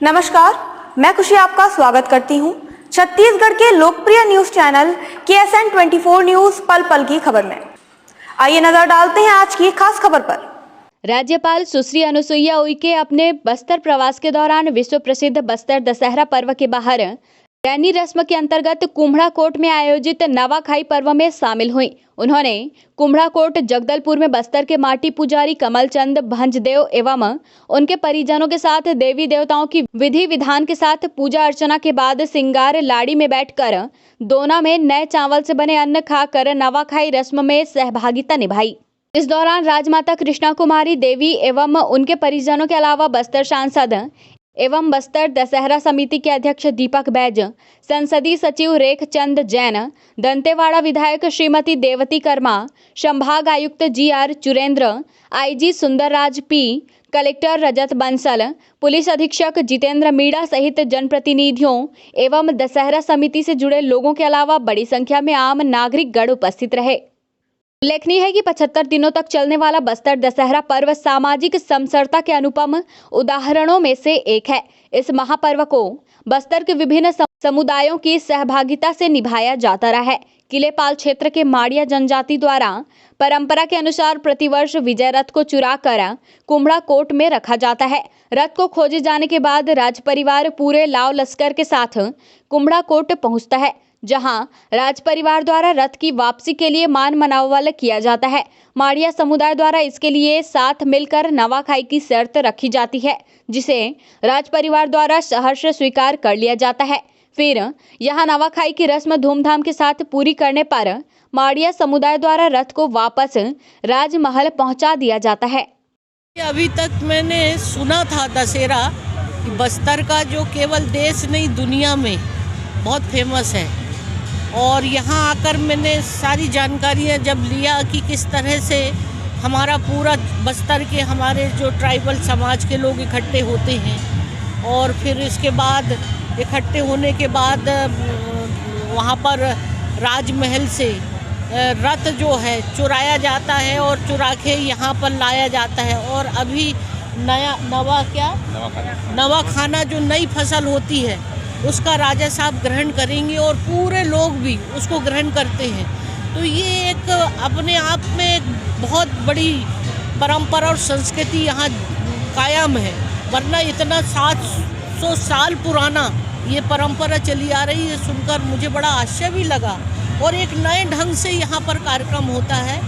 नमस्कार, मैं खुशी आपका स्वागत करती हूं छत्तीसगढ़ के लोकप्रिय न्यूज चैनल KSN 24 न्यूज पल पल की खबर में। आइए नजर डालते हैं आज की खास खबर पर। राज्यपाल सुश्री अनुसुईया उइके अपने बस्तर प्रवास के दौरान विश्व प्रसिद्ध बस्तर दशहरा पर्व के बाहर रैनी रस्म के अंतर्गत कुम्हड़ाकोट में आयोजित नवाखाई पर्व में शामिल हुई। उन्होंने कुम्हड़ाकोट जगदलपुर में बस्तर के माटी पुजारी कमलचंद भंजदेव एवं उनके परिजनों के साथ देवी देवताओं की विधि विधान के साथ पूजा अर्चना के बाद सिंगार लाड़ी में बैठकर दोना में नए चावल से बने अन्न खाकर नवाखाई रस्म में सहभागिता निभाई। इस दौरान राजमाता कृष्णा कुमारी देवी एवं उनके परिजनों के अलावा बस्तर सांसद एवं बस्तर दशहरा समिति के अध्यक्ष दीपक बैज, संसदीय सचिव रेख चंद जैन, दंतेवाड़ा विधायक श्रीमती देवती कर्मा, संभाग आयुक्त GR Churendra, IG Sundarraj P, collector Rajat Bansal, police अधीक्षक जितेंद्र मीणा सहित जनप्रतिनिधियों एवं दशहरा समिति से जुड़े लोगों के अलावा बड़ी संख्या में आम नागरिकगण उपस्थित रहे। उल्लेखनीय है कि 75 दिनों तक चलने वाला बस्तर दशहरा पर्व सामाजिक समरसता के अनुपम उदाहरणों में से एक है। इस महापर्व को बस्तर के विभिन्न समुदायों की सहभागिता से निभाया जाता रहा है। किलेपाल क्षेत्र के माड़िया जनजाति द्वारा परंपरा के अनुसार प्रतिवर्ष विजय रथ को चुराकर कुम्हड़ाकोट में रखा जाता है। रथ को खोजे जाने के बाद राज परिवार पूरे लाव लश्कर के साथ कुम्हड़ाकोट पहुंचता है, जहां राज परिवार द्वारा रथ की वापसी के लिए मान मनावल किया जाता है। माड़िया समुदाय द्वारा इसके लिए साथ मिलकर नवाखाई की शर्त रखी जाती है, जिसे राज परिवार द्वारा सहर्ष स्वीकार कर लिया जाता है। फिर यहां नवाखाई की रस्म धूमधाम के साथ पूरी करने पर माड़िया समुदाय द्वारा रथ को वापस राजमहल पहुंचा दिया जाता है। अभी तक मैंने सुना था दशहरा कि बस्तर का जो केवल देश नहीं दुनिया में बहुत फेमस है, और यहाँ आकर मैंने सारी जानकारियाँ जब लिया कि किस तरह से हमारा पूरा बस्तर के हमारे जो ट्राइबल समाज के लोग इकट्ठे होते हैं, और फिर इसके बाद इकट्ठे होने के बाद वहाँ पर राजमहल से रथ जो है चुराया जाता है और चुरा के यहाँ पर लाया जाता है। और अभी नवा खाना जो नई फसल होती है उसका राजा साहब ग्रहण करेंगे और पूरे लोग भी उसको ग्रहण करते हैं। तो ये एक अपने आप में एक बहुत बड़ी परंपरा और संस्कृति यहाँ कायम है, वरना इतना 700 साल पुराना ये परंपरा चली आ रही है। सुनकर मुझे बड़ा आश्चर्य भी लगा, और एक नए ढंग से यहाँ पर कार्यक्रम होता है।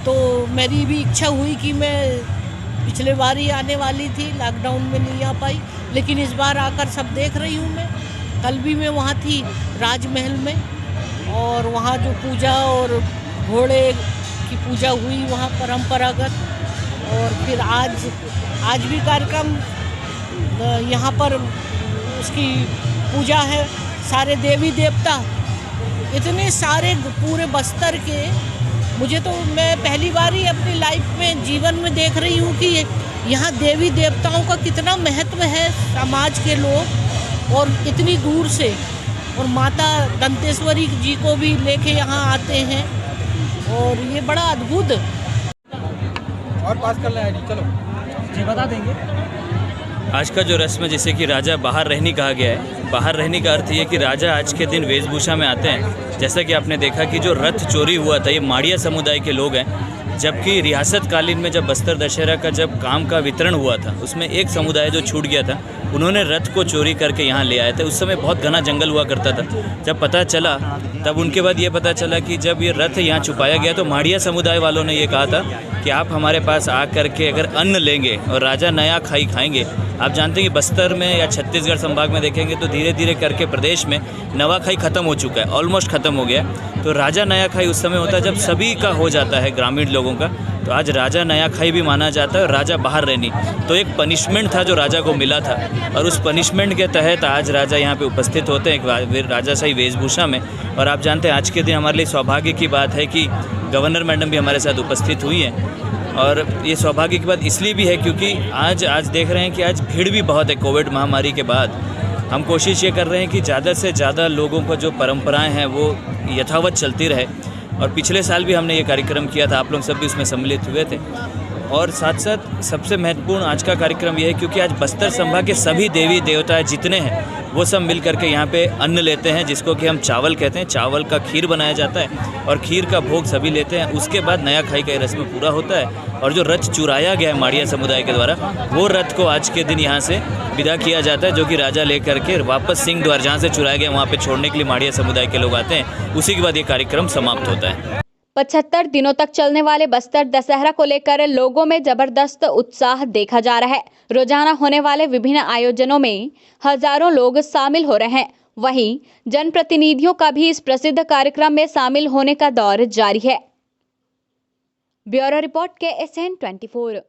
तो मेरी भी इच्छा हुई कि मैं पिछले बार ही आने वाली थी, लॉकडाउन में नहीं आ पाई, लेकिन इस बार आकर सब देख रही हूँ मैं। कल भी मैं वहाँ थी राजमहल में, और वहाँ जो पूजा और घोड़े की पूजा हुई वहाँ परंपरागत, और फिर आज भी कार्यक्रम यहाँ पर उसकी पूजा है। सारे देवी देवता इतने सारे पूरे बस्तर के, मुझे तो मैं पहली बार ही अपनी लाइफ में जीवन में देख रही हूँ कि यहाँ देवी देवताओं का कितना महत्व है। समाज के लोग और इतनी दूर से, और माता दंतेश्वरी जी को भी लेके यहाँ आते हैं, और ये बड़ा अद्भुत। और पास कर लें चलो जी, बता देंगे। आज का जो रस्म है, जैसे कि राजा बाहर रहनी कहा गया है, बाहर रहने का अर्थ ये कि राजा आज के दिन वेशभूषा में आते हैं। जैसा कि आपने देखा कि जो रथ चोरी हुआ था ये माड़िया समुदाय के लोग हैं, जबकि रियासत कालीन में जब बस्तर दशहरा का जब काम का वितरण हुआ था उसमें एक समुदाय जो छूट गया था, उन्होंने रथ को चोरी करके यहाँ ले आए थे। उस समय बहुत घना जंगल हुआ करता था। जब पता चला तब उनके बाद ये पता चला कि जब ये रथ यहाँ छुपाया गया तो माड़िया समुदाय वालों ने ये कहा था कि आप हमारे पास आ करके अगर अन्न लेंगे और राजा नया खाई खाएंगे। आप जानते हैं कि बस्तर में या छत्तीसगढ़ संभाग में देखेंगे तो धीरे धीरे करके प्रदेश में नवाखाई ख़त्म हो चुका है, ऑलमोस्ट ख़त्म हो गया। तो राजा नया खाई उस समय होता है जब सभी का हो जाता है, ग्रामीण लोगों का। तो आज राजा नया खाई भी माना जाता है और राजा बाहर रहनी, तो एक पनिशमेंट था जो राजा को मिला था, और उस पनिशमेंट के तहत आज राजा यहाँ पे उपस्थित होते हैं राजाशाही वेशभूषा में। और आप जानते हैं आज के दिन हमारे लिए सौभाग्य की बात है कि गवर्नर मैडम भी हमारे साथ उपस्थित हुई हैं, और ये सौभाग्य की बात इसलिए भी है क्योंकि आज देख रहे हैं कि आज भीड़ भी बहुत है। कोविड महामारी के बाद हम कोशिश ये कर रहे हैं कि ज़्यादा से ज़्यादा लोगों को जो परंपराएं हैं वो यथावत चलती रहे। और पिछले साल भी हमने ये कार्यक्रम किया था, आप लोग सब भी उसमें सम्मिलित हुए थे। और साथ साथ सबसे महत्वपूर्ण आज का कार्यक्रम यह है क्योंकि आज बस्तर संभाग के सभी देवी देवता जितने हैं वो सब मिल करके यहाँ पे अन्न लेते हैं, जिसको कि हम चावल कहते हैं। चावल का खीर बनाया जाता है और खीर का भोग सभी लेते हैं। उसके बाद नया खाई का रस्म पूरा होता है और जो रथ चुराया गया है माड़िया समुदाय के द्वारा, वो रथ को आज के दिन यहाँ से विदा किया जाता है, जो कि राजा लेकर के वापस सिंह द्वार जहाँ से चुराया गया वहाँ पे छोड़ने के लिए माड़िया समुदाय के लोग आते हैं। उसी के बाद ये कार्यक्रम समाप्त होता है। 75 दिनों तक चलने वाले बस्तर दशहरा को लेकर लोगों में जबरदस्त उत्साह देखा जा रहा है। रोजाना होने वाले विभिन्न आयोजनों में हजारों लोग शामिल हो रहे हैं। वहीं जनप्रतिनिधियों का भी इस प्रसिद्ध कार्यक्रम में शामिल होने का दौर जारी है। Bureau report KSN 24।